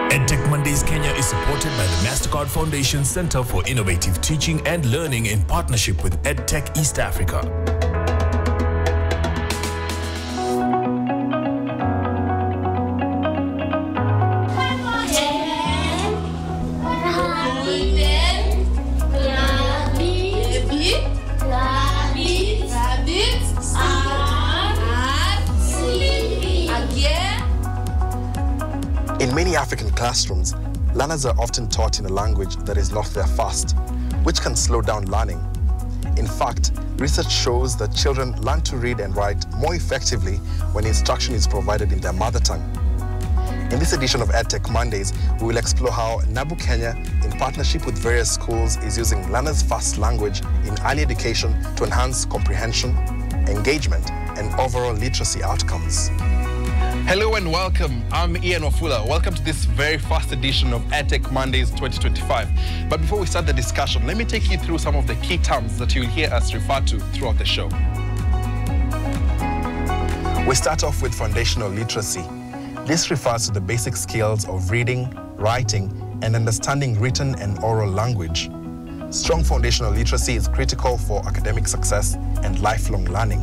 EdTech Mondays Kenya is supported by the MasterCard Foundation Center for Innovative Teaching and Learning in partnership with EdTech East Africa. In many African classrooms, learners are often taught in a language that is not their first, which can slow down learning. In fact, research shows that children learn to read and write more effectively when instruction is provided in their mother tongue. In this edition of EdTech Mondays, we will explore how NABU Kenya, in partnership with various schools, is using learners' first language in early education to enhance comprehension, engagement, and overall literacy outcomes. Hello and welcome. I'm Ian Wafula. Welcome to this very first edition of EdTech Mondays 2025. But before we start the discussion, let me take you through some of the key terms that you'll hear us refer to throughout the show. We start off with foundational literacy. This refers to the basic skills of reading, writing, and understanding written and oral language. Strong foundational literacy is critical for academic success and lifelong learning.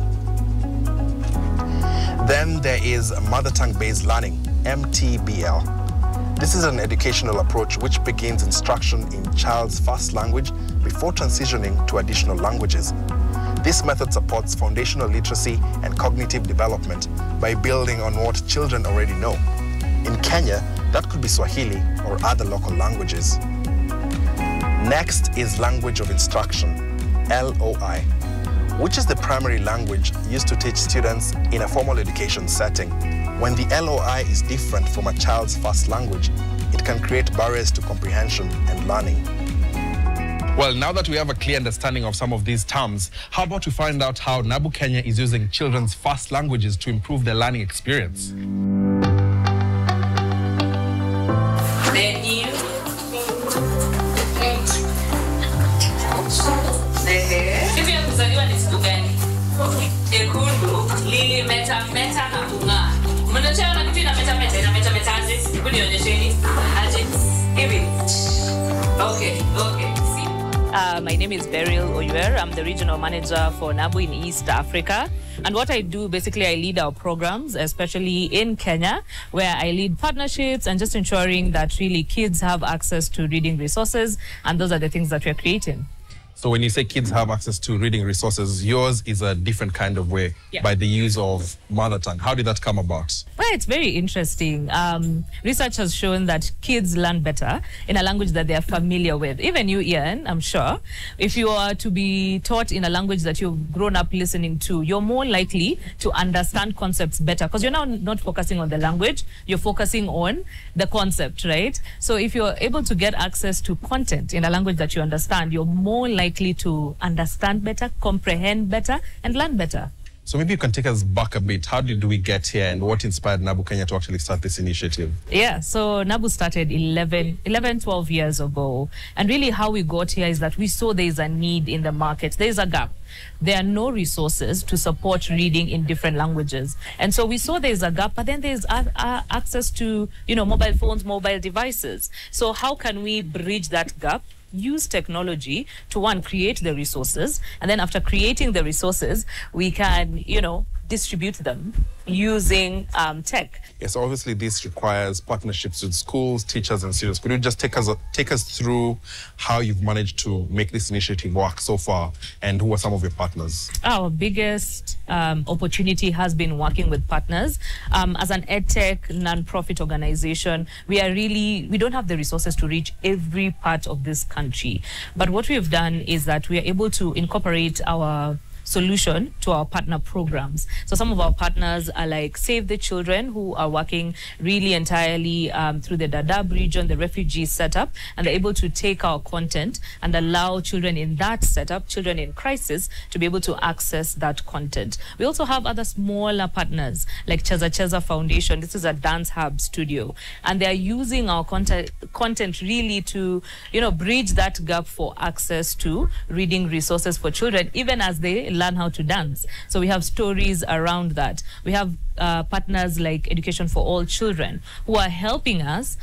Then there is mother tongue-based learning, MTBL. This is an educational approach which begins instruction in child's first language before transitioning to additional languages. This method supports foundational literacy and cognitive development by building on what children already know. In Kenya, that could be Swahili or other local languages. Next is language of instruction, LOI, which is the primary language used to teach students in a formal education setting. When the LOI is different from a child's first language, it can create barriers to comprehension and learning. Well, now that we have a clear understanding of some of these terms, how about we find out how NABU Kenya is using children's first languages to improve their learning experience? My name is Beryl Oyuer. I'm the regional manager for NABU in East Africa. And what I do, basically, I lead our programs, especially in Kenya, where I lead partnerships and just ensuring that really kids have access to reading resources. And those are the things that we're creating. So when you say kids have access to reading resources, yours is a different kind of way, by the use of mother tongue. How did that come about? Well, it's very interesting. Research has shown that kids learn better in a language that they are familiar with. Even you, Ian, I'm sure, if you are to be taught in a language that you've grown up listening to, you're more likely to understand concepts better because you're now not focusing on the language, you're focusing on the concept, right? So if you're able to get access to content in a language that you understand, you're more likely to understand better, comprehend better, and learn better. So maybe you can take us back a bit. How did we get here and what inspired NABU Kenya to actually start this initiative? Yeah, so NABU started 12 years ago. And really how we got here is that we saw there's a need in the market. There's a gap. There are no resources to support reading in different languages. And so we saw there's a gap, but then there's access to, mobile phones, mobile devices. So how can we bridge that gap? Use technology to, one, create the resources, and then after creating the resources, we can, distribute them using tech. Yes, obviously this requires partnerships with schools, teachers, and students. Could you just take us through how you've managed to make this initiative work so far, and who are some of your partners? Our biggest opportunity has been working with partners. As an EdTech non-profit organization, we don't have the resources to reach every part of this country. But what we have done is that we are able to incorporate our solution to our partner programs. So some of our partners are like Save the Children, who are working really entirely through the Dadaab region, the refugee setup, and they're able to take our content and allow children in that setup, children in crisis, to be able to access that content. We also have other smaller partners like Cheza Cheza Foundation. This is a dance hub studio, and they're using our content really to, bridge that gap for access to reading resources for children, even as they learn how to dance. So we have stories around that. We have partners like Education for All Children who are helping us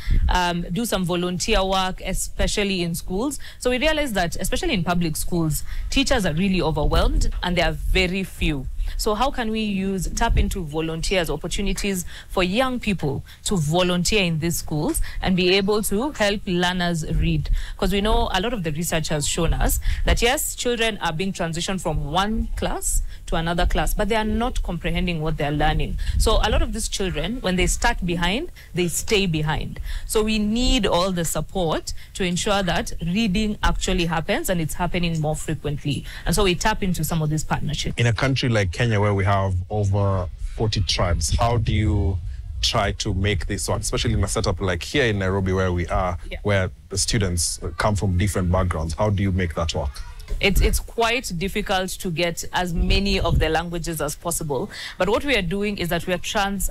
do some volunteer work, especially in schools. So we realize that, especially in public schools, teachers are really overwhelmed and there are very few. So how can we tap into volunteers, opportunities for young people to volunteer in these schools and be able to help learners read? Because we know a lot of the research has shown us that yes, children are being transitioned from one class to another class, but they are not comprehending what they're learning. So a lot of these children, when they start behind, they stay behind. So we need all the support to ensure that reading actually happens and it's happening more frequently. And so we tap into some of these partnerships. In a country like Kenya, where we have over 40 tribes, how do you try to make this work, especially in a setup like here in Nairobi where we are, where the students come from different backgrounds? How do you make that work? It's quite difficult to get as many of the languages as possible. But what we are doing is that we are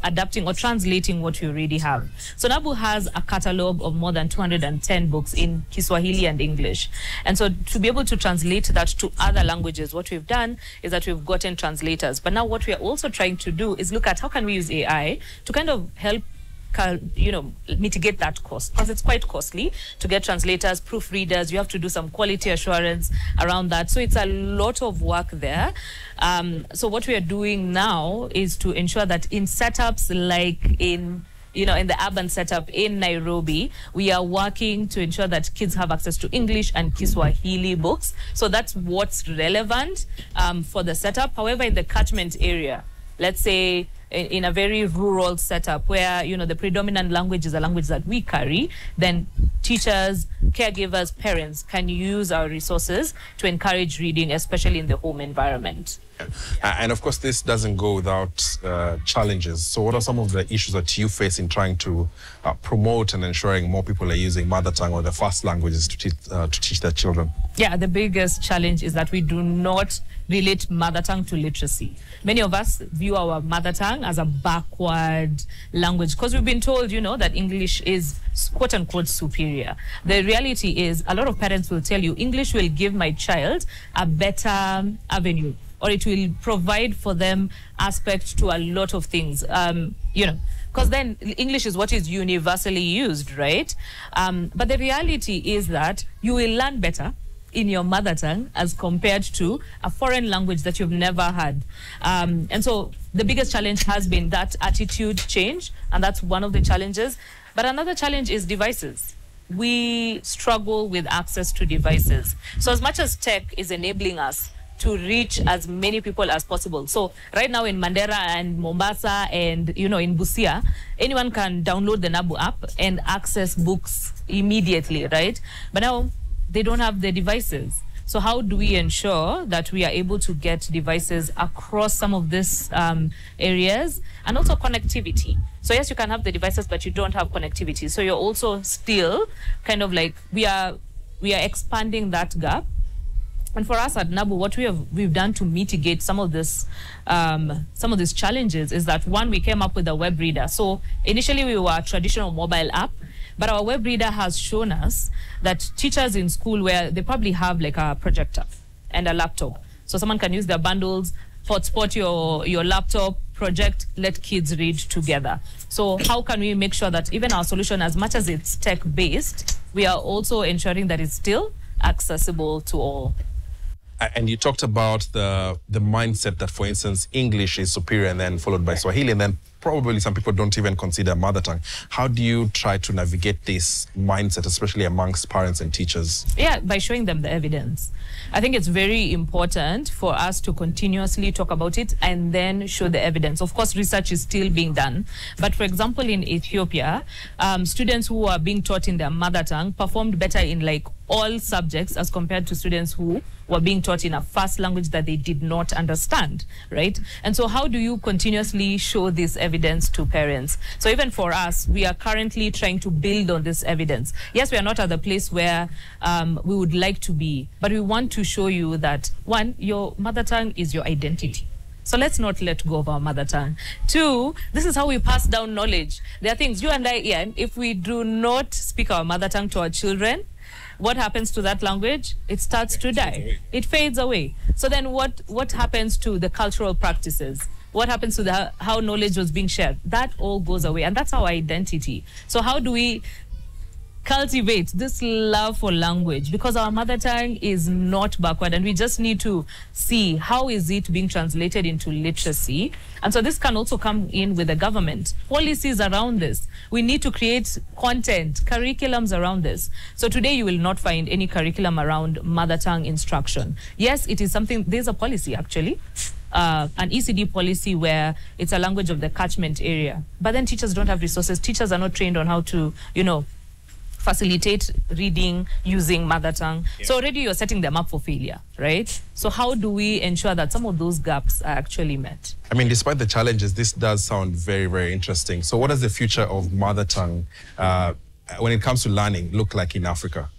adapting or translating what we already have. So NABU has a catalog of more than 210 books in Kiswahili and English. And so to be able to translate that to other languages, what we've done is that we've gotten translators. But now what we are also trying to do is look at how can we use AI to kind of help mitigate that cost, because it's quite costly to get translators, proofreaders. You have to do some quality assurance around that. So it's a lot of work there. So what we are doing now is to ensure that in setups like in the urban setup in Nairobi, we are working to ensure that kids have access to English and Kiswahili books. So that's what's relevant for the setup. However, in the catchment area, let's say in a very rural setup where, the predominant language is a language that we carry, then teachers, caregivers, parents can use our resources to encourage reading, especially in the home environment. And of course, this doesn't go without challenges. So what are some of the issues that you face in trying to promote and ensuring more people are using mother tongue or the first languages to teach their children? Yeah, the biggest challenge is that we do not relate mother tongue to literacy. Many of us view our mother tongue as a backward language because we've been told, that English is quote unquote superior. The reality is a lot of parents will tell you English will give my child a better avenue, or it will provide for them aspect to a lot of things, because then English is what is universally used, right? But the reality is that you will learn better in your mother tongue as compared to a foreign language that you've never had. And so the biggest challenge has been that attitude change, and that's one of the challenges. But another challenge is devices. We struggle with access to devices. So as much as tech is enabling us to reach as many people as possible. So right now in Mandera and Mombasa and, in Busia, anyone can download the NABU app and access books immediately, right? But now they don't have the devices. So how do we ensure that we are able to get devices across some of these areas, and also connectivity? So yes, you can have the devices, but you don't have connectivity. So you're also still kind of like, we are expanding that gap. And for us at NABU, what we've done to mitigate some of these challenges is that, one, we came up with a web reader. So initially we were a traditional mobile app, but our web reader has shown us that teachers in school, where they probably have like a projector and a laptop, so someone can use their bundles, hotspot your laptop, project, let kids read together. So how can we make sure that even our solution, as much as it's tech-based, we are also ensuring that it's still accessible to all? And you talked about the mindset that, for instance, English is superior and then followed by Swahili, and then probably some people don't even consider mother tongue. How do you try to navigate this mindset, especially amongst parents and teachers? Yeah, by showing them the evidence. I think it's very important for us to continuously talk about it and then show the evidence. Of course, research is still being done. But for example, in Ethiopia, students who are being taught in their mother tongue performed better in like all subjects as compared to students who were being taught in a first language that they did not understand, right? And so how do you continuously show this evidence to parents? So even for us, we are currently trying to build on this evidence. Yes, we are not at the place where we would like to be, but we want to show you that, one, your mother tongue is your identity. So let's not let go of our mother tongue. Two, this is how we pass down knowledge. There are things, you and I, Ian, if we do not speak our mother tongue to our children, what happens to that language? It starts to die. It fades away. So then what happens to the cultural practices? What happens to how knowledge was being shared? That all goes away, and that's our identity. So how do we cultivate this love for language? Because our mother tongue is not backward, and we just need to see how is it being translated into literacy. And so this can also come in with the government policies around this. We need to create content, curriculums around this. So today you will not find any curriculum around mother tongue instruction. Yes, it is something, there's a policy actually, an ECD policy where it's a language of the catchment area, but then teachers don't have resources. Teachers are not trained on how to, facilitate reading using mother tongue. Yeah. So already you're setting them up for failure, right? So how do we ensure that some of those gaps are actually met? I mean, despite the challenges, this does sound very, very interesting. So what does the future of mother tongue, when it comes to learning, look like in Africa?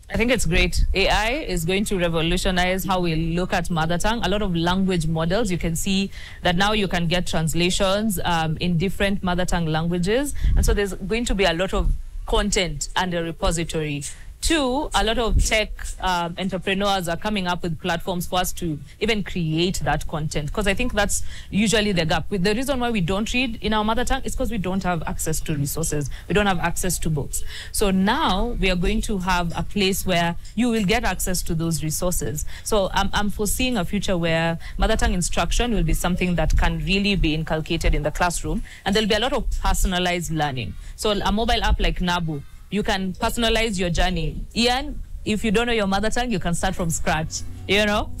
I think it's great. AI is going to revolutionize how we look at mother tongue. A lot of language models, you can see that now you can get translations in different mother tongue languages. And so there's going to be a lot of content and a repository. Two, a lot of tech entrepreneurs are coming up with platforms for us to even create that content, because I think that's usually the gap. The reason why we don't read in our mother tongue is because we don't have access to resources. We don't have access to books. So now we are going to have a place where you will get access to those resources. So I'm foreseeing a future where mother tongue instruction will be something that can really be inculcated in the classroom, and there'll be a lot of personalized learning. So a mobile app like Nabu, you can personalize your journey. Ian, if you don't know your mother tongue, you can start from scratch,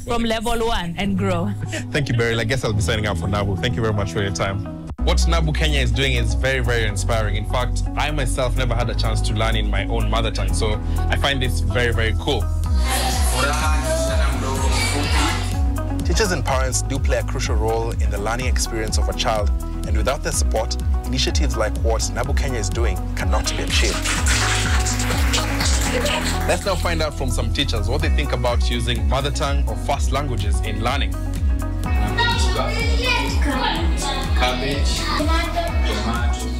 from level 1 and grow. Thank you, Beryl. I guess I'll be signing up for Nabu. Thank you very much for your time. What Nabu Kenya is doing is very, very inspiring. In fact, I myself never had a chance to learn in my own mother tongue, so I find this very, very cool. Teachers and parents do play a crucial role in the learning experience of a child, and without their support, initiatives like what Nabu Kenya is doing cannot be achieved. Let's now find out from some teachers what they think about using mother tongue or first languages in learning.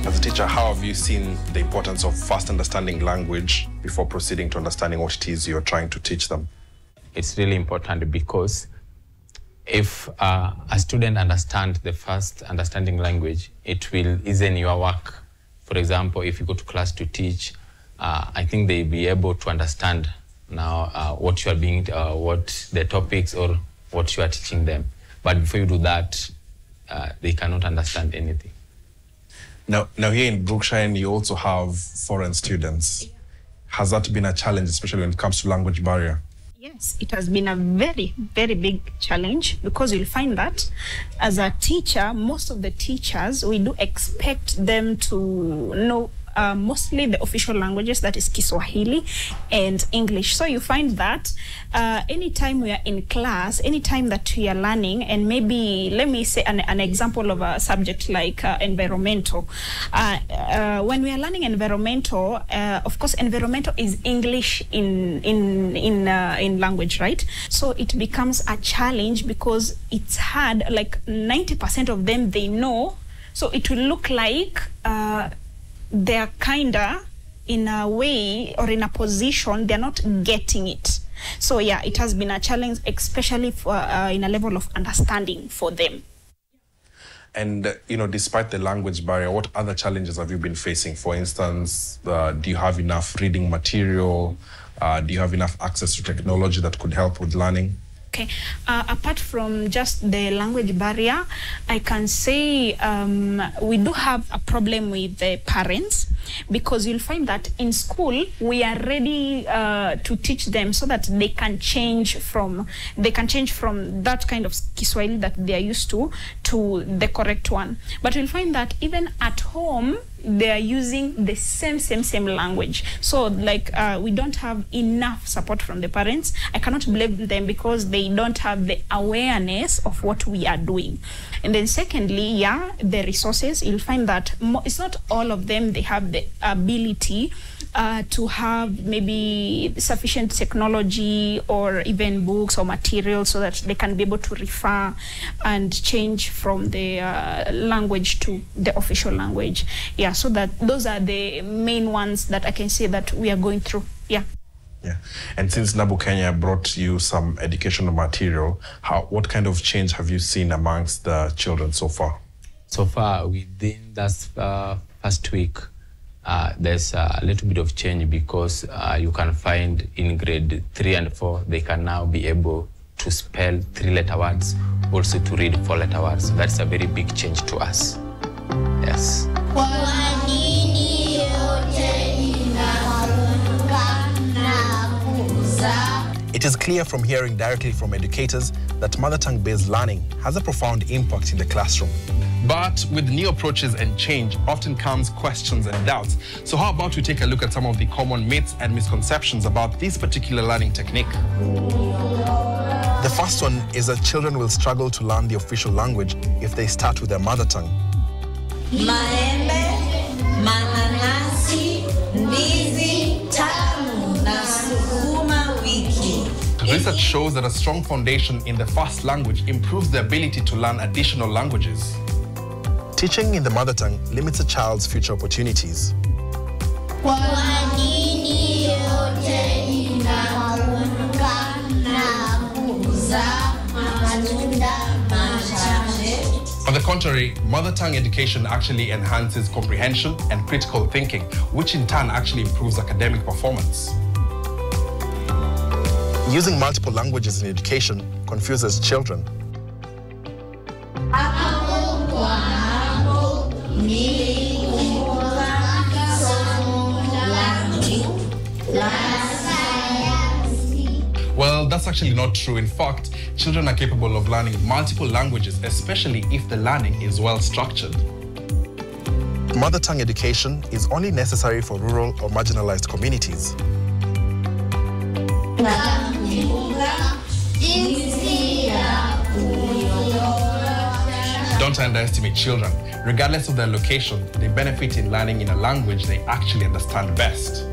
As a teacher, how have you seen the importance of first understanding language before proceeding to understanding what it is you're trying to teach them? It's really important because if a student understands the first understanding language, it will ease your work. For example, if you go to class to teach, I think they'll be able to understand now what you are being, what the topics or what you are teaching them. But before you do that, they cannot understand anything. Now here in Brookside, you also have foreign students. Has that been a challenge, especially when it comes to language barrier? Yes, it has been a very, very big challenge, because you'll find that as a teacher, most of the teachers, we do expect them to know mostly the official languages, that is Kiswahili and English. So you find that anytime we are in class, anytime that we are learning, and maybe let me say an example of a subject like environmental. When we are learning environmental, of course, environmental is English in language, right? So it becomes a challenge because it's hard. Like 90% of them they know, so it will look like they're kinda in a way or in a position they're not getting it. So yeah, it has been a challenge, especially for in a level of understanding for them. And despite the language barrier, what other challenges have you been facing? For instance, do you have enough reading material? Do you have enough access to technology that could help with learning? Okay, apart from just the language barrier, I can say we do have a problem with the parents, because you'll find that in school we are ready to teach them so that they can change from that kind of Kiswahili that they are used to the correct one. But you'll find that even at home they are using the same language. So like we don't have enough support from the parents. I cannot blame them because they don't have the awareness of what we are doing. And then secondly, yeah, the resources, you'll find that it's not all of them, they have the ability to have maybe sufficient technology or even books or materials so that they can be able to refer and change from the language to the official language. Yeah, so that those are the main ones that I can say that we are going through. Yeah. Yeah. And since NABU Kenya brought you some educational material, what kind of change have you seen amongst the children so far? So far, within this first week, there's a little bit of change because you can find in grade 3 and 4, they can now be able to spell 3-letter words, also to read 4-letter words. That's a very big change to us. Yes. It is clear from hearing directly from educators that mother tongue-based learning has a profound impact in the classroom. But with new approaches and change often comes questions and doubts. So how about we take a look at some of the common myths and misconceptions about this particular learning technique? The first one is that children will struggle to learn the official language if they start with their mother tongue. Maembe, mananasi, ndizi, tamu na sukuma wiki. Research shows that a strong foundation in the first language improves the ability to learn additional languages. Teaching in the mother tongue limits a child's future opportunities. On the contrary, mother tongue education actually enhances comprehension and critical thinking, which in turn actually improves academic performance. Using multiple languages in education confuses children. Well, that's actually not true. In fact, children are capable of learning multiple languages, especially if the learning is well structured. Mother tongue education is only necessary for rural or marginalized communities. Don't underestimate children. Regardless of their location, they benefit in learning in a language they actually understand best.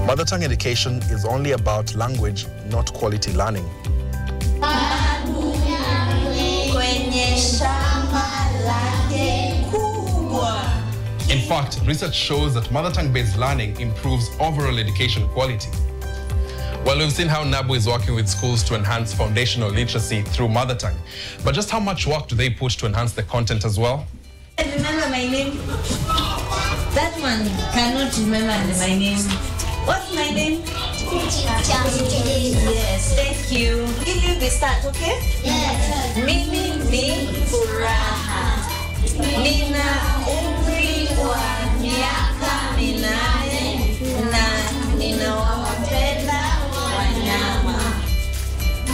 Mother tongue education is only about language, not quality learning. In fact, research shows that mother tongue-based learning improves overall education quality. Well, we've seen how NABU is working with schools to enhance foundational literacy through mother tongue. But just how much work do they put to enhance the content as well? Remember my name? That one cannot remember my name. What's my name? Yes, thank you. Will you be start, okay? Yes. Mimi ni furaha. Nina umri wa miaka 8 na ninawapenda wanyama.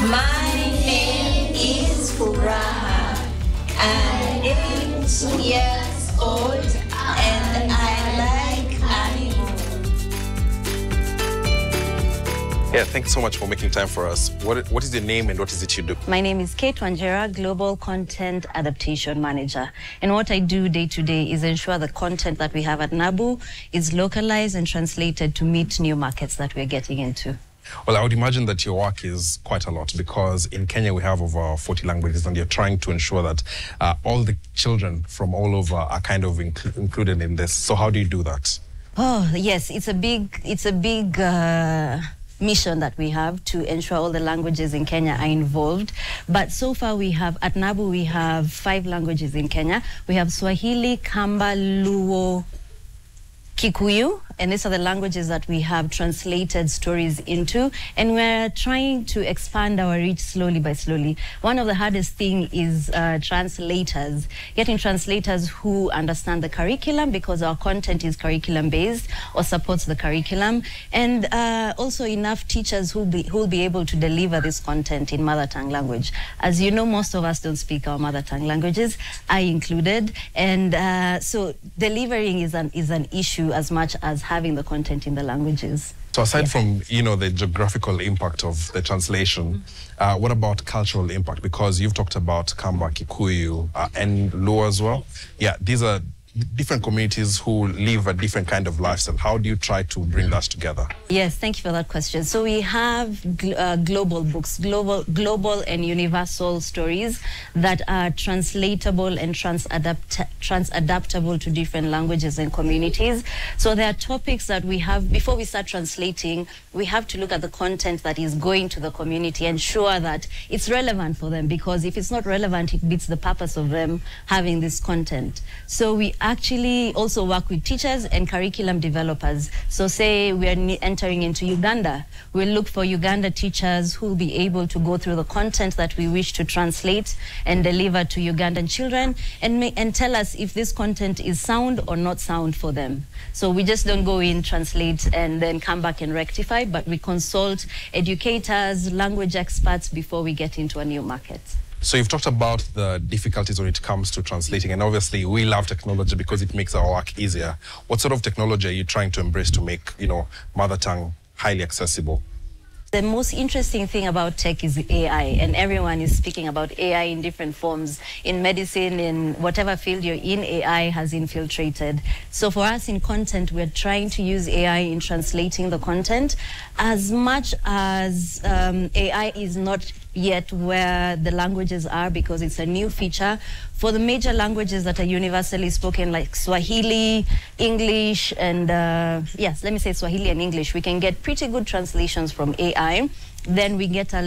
My name is Furaha. I'm 8 years old and I like animals. Yeah, thanks so much for making time for us. What is your name and what is it you do? My name is Kate Wanjera, Global Content Adaptation Manager. And what I do day to day is ensure the content that we have at NABU is localized and translated to meet new markets that we're getting into. Well, I would imagine that your work is quite a lot because in Kenya we have over 40 languages and you're trying to ensure that all the children from all over are kind of included in this. So how do you do that? Oh, yes, it's a big mission that we have to ensure all the languages in Kenya are involved. But so far we have, at NABU, we have 5 languages in Kenya. We have Swahili, Kamba, Luo, Kikuyu, and these are the languages that we have translated stories into, and we're trying to expand our reach slowly by slowly. One of the hardest things is translators, getting translators who understand the curriculum, because our content is curriculum based or supports the curriculum, and also enough teachers who will be able to deliver this content in mother tongue language. As you know, most of us don't speak our mother tongue languages, I included, and so delivering is an issue as much as having the content in the languages. So aside from, you know, the geographical impact of the translation, what about cultural impact? Because you've talked about Kamba, Kikuyu, and Luo as well. Yeah, these are different communities who live a different kind of lifestyle. How do you try to bring that together? Yes, thank you for that question. So we have global books, global and universal stories that are translatable and transadaptable to different languages and communities. So there are topics that we have, before we start translating, we have to look at the content that is going to the community and ensure that it's relevant for them, because if it's not relevant, it beats the purpose of them having this content. So we actually also work with teachers and curriculum developers. So say we are entering into Uganda, we'll look for Uganda teachers who will be able to go through the content that we wish to translate and deliver to Ugandan children and tell us if this content is sound or not sound for them. So we just don't go in, translate, and then come back and rectify, but we consult educators, language experts before we get into a new market. So you've talked about the difficulties when it comes to translating, and obviously we love technology because it makes our work easier. What sort of technology are you trying to embrace to make, mother tongue highly accessible? The most interesting thing about tech is AI, and everyone is speaking about AI in different forms. In medicine, in whatever field you're in, AI has infiltrated. So for us in content, we're trying to use AI in translating the content. As much as AI is not yet where the languages are, because it's a new feature, for the major languages that are universally spoken, like Swahili, English, and yes, let me say Swahili and English, we can get pretty good translations from AI. Then we get a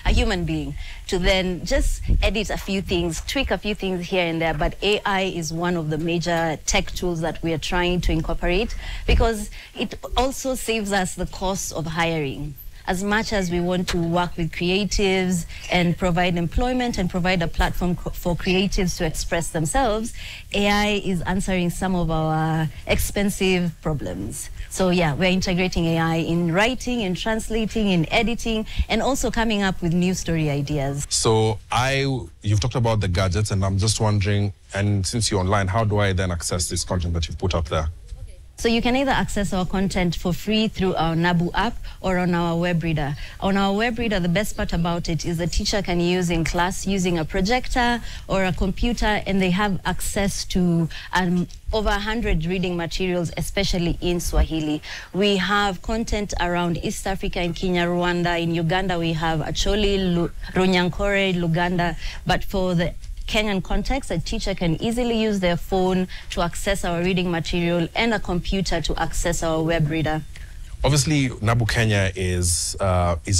human being to then just edit a few things, tweak a few things here and there. But AI is one of the major tech tools that we are trying to incorporate, because it also saves us the cost of hiring. As much as we want to work with creatives and provide employment and provide a platform for creatives to express themselves, AI is answering some of our expensive problems. So yeah, we're integrating AI in writing, in translating, in editing, and also coming up with new story ideas. So you've talked about the gadgets, and I'm just wondering, and since you're online, how do I then access this content that you've put up there? So you can either access our content for free through our NABU app or on our web reader. On our web reader, the best part about it is the teacher can use in class using a projector or a computer, and they have access to over 100 reading materials, especially in Swahili. We have content around East Africa, in Kenya, Rwanda. In Uganda, we have Acholi, Runyankore, Luganda. But for the Kenyan context, a teacher can easily use their phone to access our reading material and a computer to access our web reader. Obviously, NABU Kenya is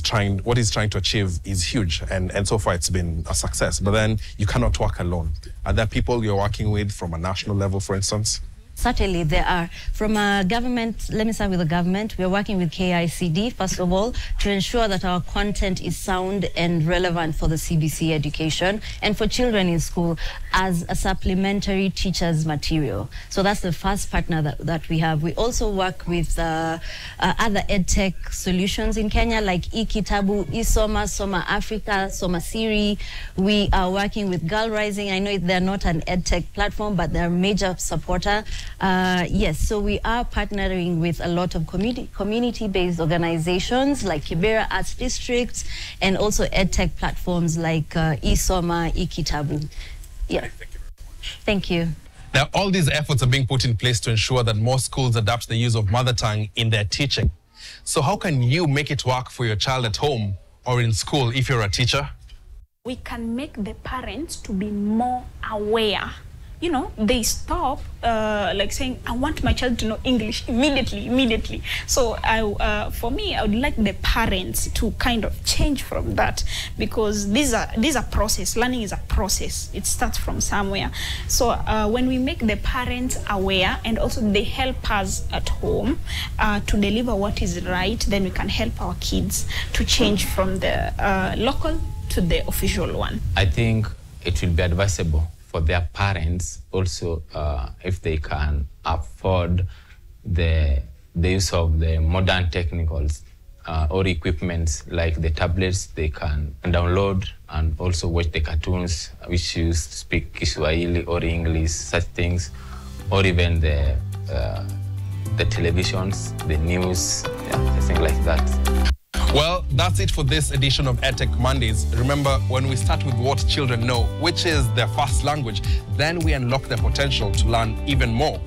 trying to achieve is huge, and so far it's been a success. But then you cannot work alone. Are there people you're working with from a national level, for instance? Certainly, there are. From a government, let me start with the government. We're working with KICD, first of all, to ensure that our content is sound and relevant for the CBC education and for children in school as a supplementary teacher's material. So that's the first partner that we have. We also work with other EdTech solutions in Kenya, like eKitabu, eSoma, Soma Africa, Soma Siri. We are working with Girl Rising. I know they're not an EdTech platform, but they're a major supporter. Yes, so we are partnering with a lot of community-based organizations like Kibera Arts District, and also EdTech platforms like eSoma, eKitabu. Yeah. Thank you very much. Thank you. Now, all these efforts are being put in place to ensure that more schools adapt the use of mother tongue in their teaching. So how can you make it work for your child at home or in school if you're a teacher? We can make the parents to be more aware. They stop like saying, I want my child to know English immediately. So for me, I would like the parents to kind of change from that, because these are process. Learning is a process. It starts from somewhere. So when we make the parents aware, and also they help us at home to deliver what is right, then we can help our kids to change from the local to the official one. I think it will be advisable for their parents also, if they can afford the use of the modern technicals or equipments like the tablets, they can download and also watch the cartoons which use speak Kiswahili or English, such things, or even the televisions, the news, yeah, things like that. Well, that's it for this edition of EdTech Mondays. Remember, when we start with what children know, which is their first language, then we unlock their potential to learn even more.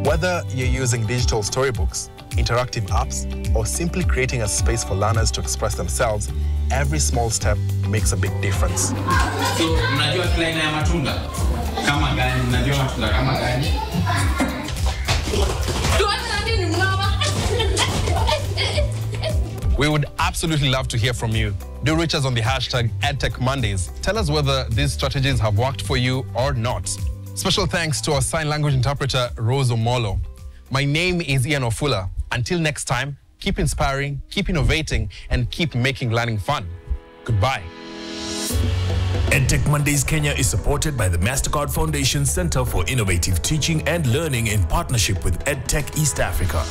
Whether you're using digital storybooks, interactive apps, or simply creating a space for learners to express themselves, every small step makes a big difference. So, unajua kila aina ya matunda kama gani? Unajua matunda kama gani? We would absolutely love to hear from you. Do reach us on the hashtag EdTech Mondays. Tell us whether these strategies have worked for you or not. Special thanks to our sign language interpreter, Rose Omolo. My name is Ian Ofula. Until next time, keep inspiring, keep innovating, and keep making learning fun. Goodbye. EdTech Mondays Kenya is supported by the MasterCard Foundation Center for Innovative Teaching and Learning in partnership with EdTech East Africa.